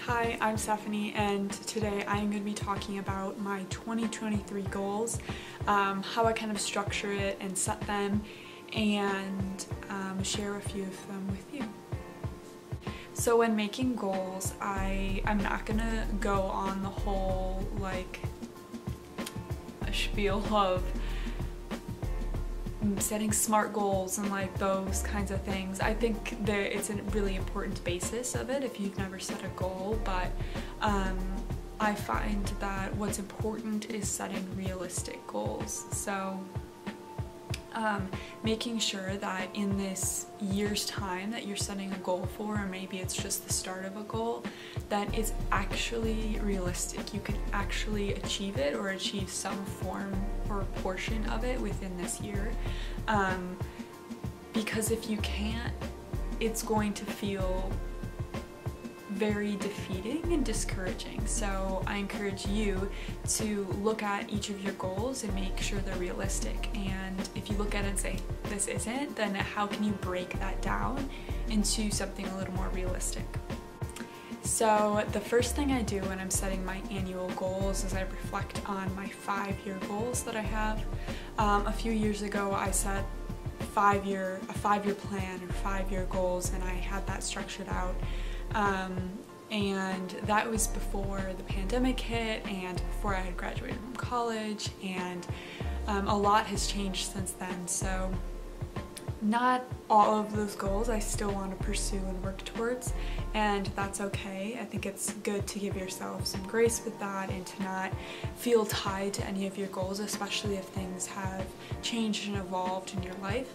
Hi, I'm Stephanie, and today I'm going to be talking about my 2023 goals, how I kind of structure it and set them, and share a few of them with you. So when making goals, I'm not going to go on the whole spiel of setting SMART goals and those kinds of things. I think that it's a really important basis of it if you've never set a goal, but I find that what's important is setting realistic goals. So making sure that in this year's time that you're setting a goal for, or maybe it's just the start of a goal, that it's actually realistic. You can actually achieve it or achieve some form or portion of it within this year. Because if you can't, it's going to feel very defeating and discouraging. So I encourage you to look at each of your goals and make sure they're realistic. And if you look at it and say, this isn't, then how can you break that down into something a little more realistic? So the first thing I do when I'm setting my annual goals is I reflect on my 5-year goals that I have. A few years ago I set a 5-year plan or 5-year goals, and I had that structured out. And that was before the pandemic hit and before I had graduated from college, and a lot has changed since then. So not all of those goals I still want to pursue and work towards, and that's okay. I think it's good to give yourself some grace with that and to not feel tied to any of your goals, especially if things have changed and evolved in your life.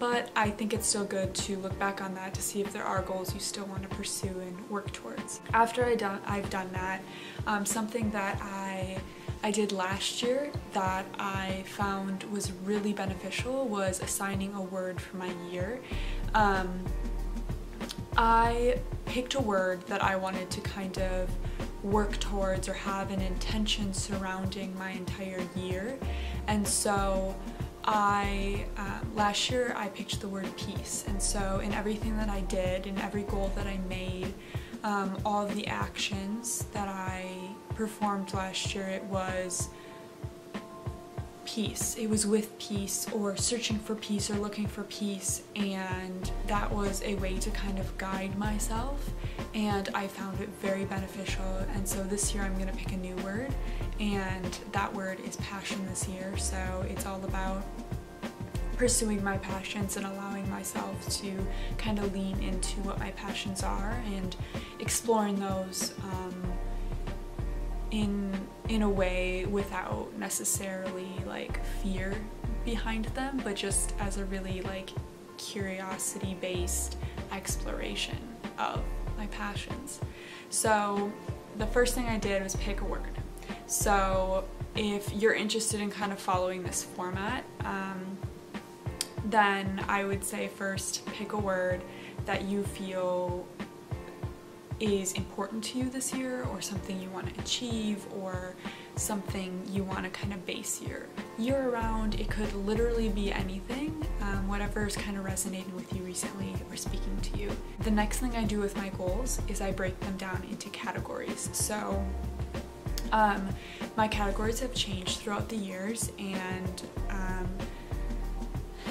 But I think it's still good to look back on that to see if there are goals you still want to pursue and work towards. After I've done that, something that I did last year that I found was really beneficial was assigning a word for my year. I picked a word that I wanted to kind of work towards or have an intention surrounding my entire year, and so last year I picked the word peace. And so in everything that I did, in every goal that I made, all of the actions that I performed last year, it was peace. It was with peace, or searching for peace, or looking for peace, and that was a way to kind of guide myself, and I found it very beneficial. And so this year I'm going to pick a new word, and that word is passion this year. So it's all about pursuing my passions and allowing myself to kind of lean into what my passions are and exploring those in a way without necessarily fear behind them, but just as a really curiosity based exploration of my passions. So the first thing I did was pick a word. So if you're interested in kind of following this format, then I would say first pick a word that you feel is important to you this year, or something you want to achieve, or something you want to kind of base your year around. It could literally be anything, whatever's kind of resonating with you recently or speaking to you. The next thing I do with my goals is I break them down into categories. So my categories have changed throughout the years, and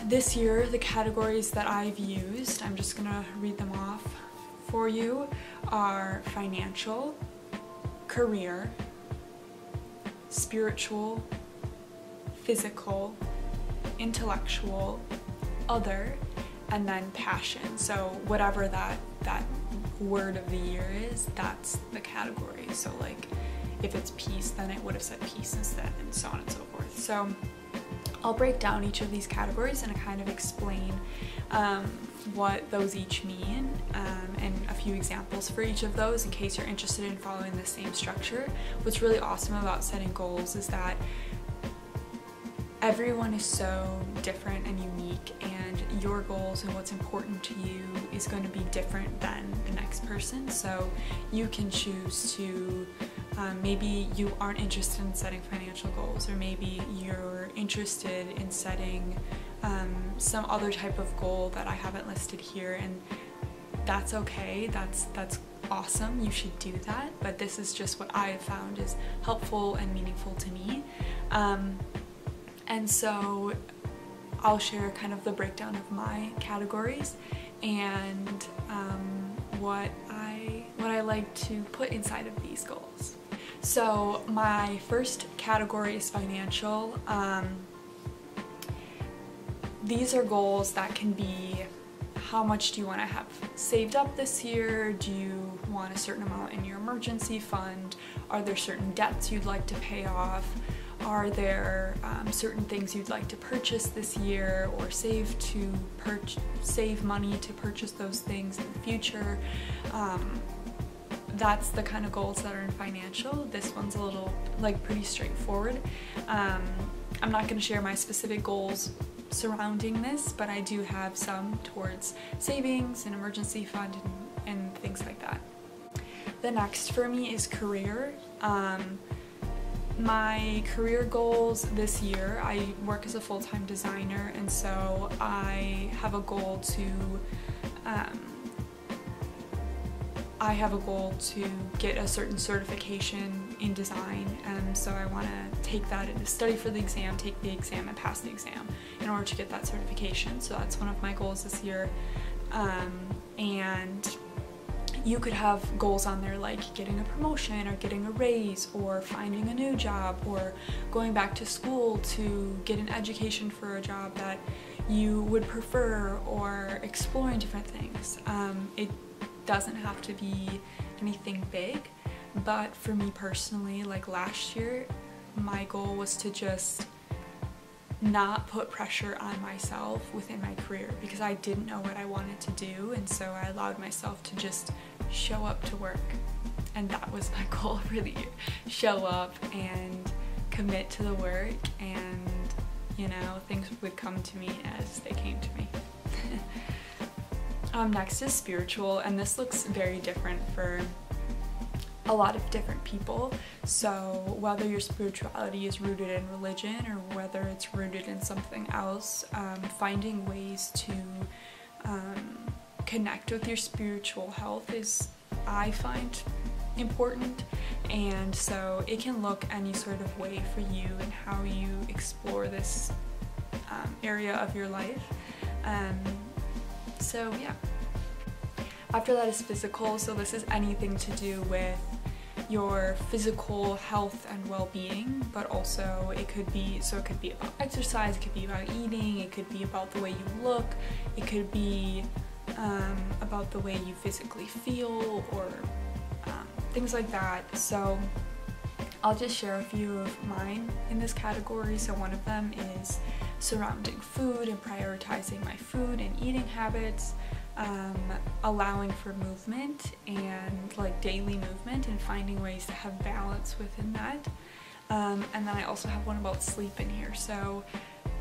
this year the categories that I've used, I'm just gonna read them off for you, are financial, career, spiritual, physical, intellectual, other, and then passion. So whatever that word of the year is, that's the category. So if it's peace, then it would have said peace instead, and so on and so forth. So I'll break down each of these categories and kind of explain what those each mean, and a few examples for each of those in case you're interested in following the same structure. What's really awesome about setting goals is that everyone is so different and unique, and your goals and what's important to you is going to be different than the next person. So you can choose to maybe you aren't interested in setting financial goals, or maybe you're interested in setting some other type of goal that I haven't listed here, and that's okay, that's awesome, you should do that, but this is just what I have found is helpful and meaningful to me. And so I'll share kind of the breakdown of my categories and what I like to put inside of these goals. So my first category is financial. These are goals that can be, how much do you want to have saved up this year? Do you want a certain amount in your emergency fund? Are there certain debts you'd like to pay off? Are there certain things you'd like to purchase this year, or save money to purchase those things in the future? That's the kind of goals that are in financial. This one's a little pretty straightforward. I'm not going to share my specific goals surrounding this, but I do have some towards savings and emergency fund and things like that. The next for me is career. My career goals this year, I work as a full-time designer, and so I have a goal to get a certain certification in design, and so I want to take that and study for the exam, take the exam, and pass the exam in order to get that certification. So that's one of my goals this year. And you could have goals on there like getting a promotion or getting a raise or finding a new job or going back to school to get an education for a job that you would prefer, or exploring different things. It doesn't have to be anything big, but for me personally, like last year, my goal was to just not put pressure on myself within my career because I didn't know what I wanted to do, and so I allowed myself to just show up to work, and that was my goal for the year. Show up and commit to the work, and things would come to me as they came to me. Next is spiritual, and this looks very different for a lot of different people. So whether your spirituality is rooted in religion or whether it's rooted in something else, finding ways to connect with your spiritual health is, I find, important. And so it can look any sort of way for you and how you explore this area of your life. So yeah. After that is physical, so this is anything to do with your physical health and well-being, but also it could be about exercise, it could be about eating, it could be about the way you look, it could be about the way you physically feel, or things like that. So I'll just share a few of mine in this category. So one of them is surrounding food and prioritizing my food and eating habits, allowing for movement and daily movement and finding ways to have balance within that. And then I also have one about sleep in here. So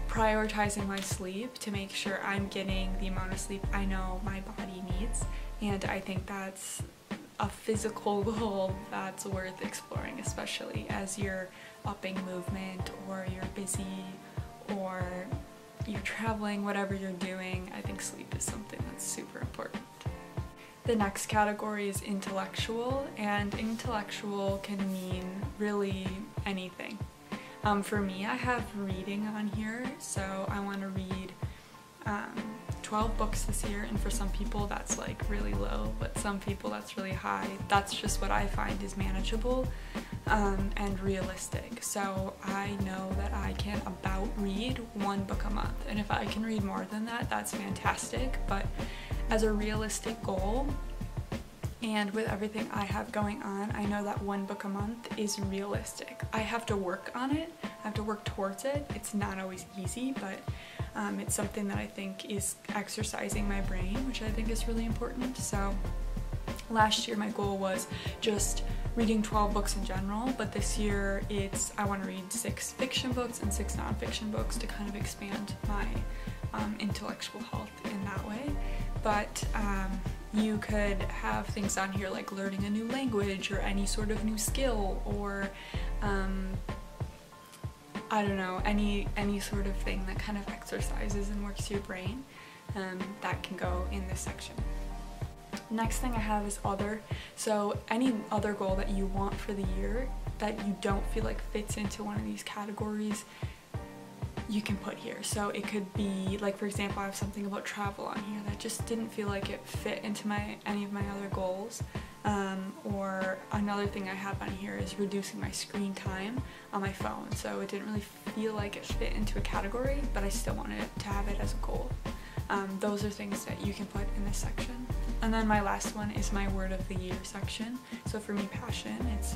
prioritizing my sleep to make sure I'm getting the amount of sleep I know my body needs. And I think that's a physical goal that's worth exploring, especially as you're upping movement or you're busy or you're traveling, whatever you're doing. I think sleep is something that's super important. The next category is intellectual, and intellectual can mean really anything. For me, I have reading on here, so I want to read 12 books this year, and for some people that's really low, but some people that's really high. That's just what I find is manageable and realistic. So I know that I can about read 1 book a month, and if I can read more than that, that's fantastic. But as a realistic goal, and with everything I have going on, I know that 1 book a month is realistic. I have to work on it, I have to work towards it. It's not always easy, but it's something that I think is exercising my brain, which I think is really important. So last year my goal was just reading 12 books in general, but this year I want to read 6 fiction books and 6 nonfiction books to kind of expand my intellectual health in that way. But you could have things on here like learning a new language or any sort of new skill, or I don't know, any sort of thing that kind of exercises and works your brain, that can go in this section. Next thing I have is other. So any other goal that you want for the year that you don't feel like fits into one of these categories, you can put here. So it could be like, for example, I have something about travel on here that just didn't feel like it fit into any of my other goals. Or another thing I have on here is reducing my screen time on my phone. So it didn't really feel like it fit into a category, but I still wanted to have it as a goal. Those are things that you can put in this section. And then my last one is my word of the year section. So for me, passion, it's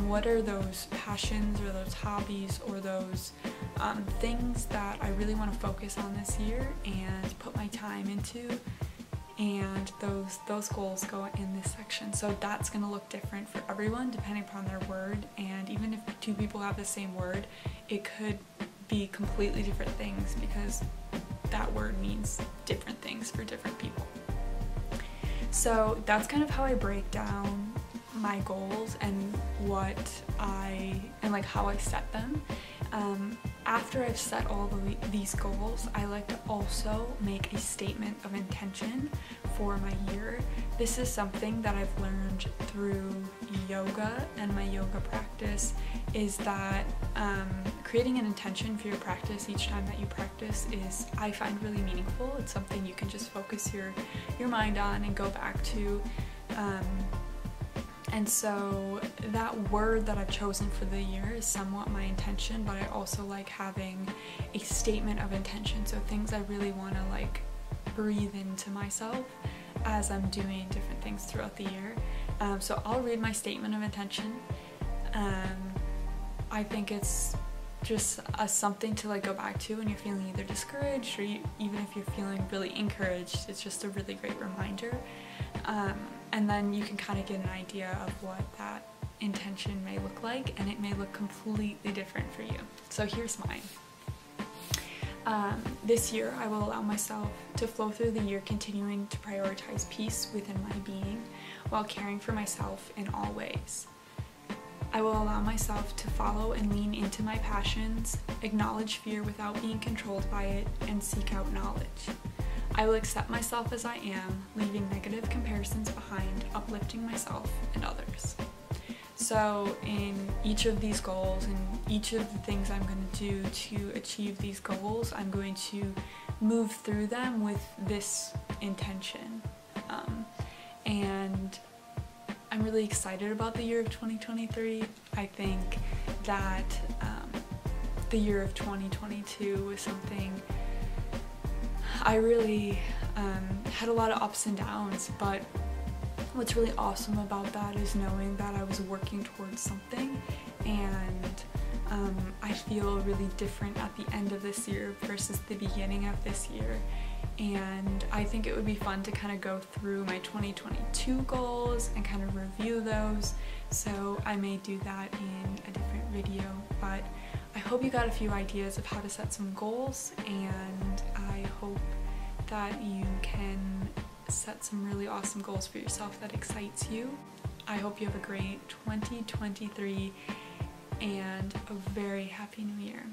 what are those passions or those hobbies or those things that I really want to focus on this year and put my time into, and those goals go in this section. So that's going to look different for everyone depending upon their word, and even if two people have the same word, it could be completely different things because that word means different things for different people. So that's kind of how I break down my goals and like how I set them. After I've set all these goals, I like to also make a statement of intention for my year. This is something that I've learned through yoga and my yoga practice, is that creating an intention for your practice each time that you practice is, I find, really meaningful. It's something you can just focus your mind on and go back to. And so that word that I've chosen for the year is somewhat my intention, but I also like having a statement of intention. So things I really want to like breathe into myself as I'm doing different things throughout the year. So I'll read my statement of intention. I think it's just something to like go back to when you're feeling either discouraged or even if you're feeling really encouraged. It's just a really great reminder. And then you can kind of get an idea of what that intention may look like, and it may look completely different for you. So here's mine. This year I will allow myself to flow through the year, continuing to prioritize peace within my being while caring for myself in all ways. I will allow myself to follow and lean into my passions, acknowledge fear without being controlled by it, and seek out knowledge. I will accept myself as I am, leaving negative comparisons behind, uplifting myself and others. So in each of these goals and each of the things I'm going to do to achieve these goals, I'm going to move through them with this intention. And I'm really excited about the year of 2023. I think that the year of 2022 was something I really had a lot of ups and downs, but what's really awesome about that is knowing that I was working towards something, and I feel really different at the end of this year versus the beginning of this year. And I think it would be fun to kind of go through my 2022 goals and kind of review those. So I may do that in a different video, but I hope you got a few ideas of how to set some goals, and I hope that you can set some really awesome goals for yourself that excites you. I hope you have a great 2023 and a very happy new year.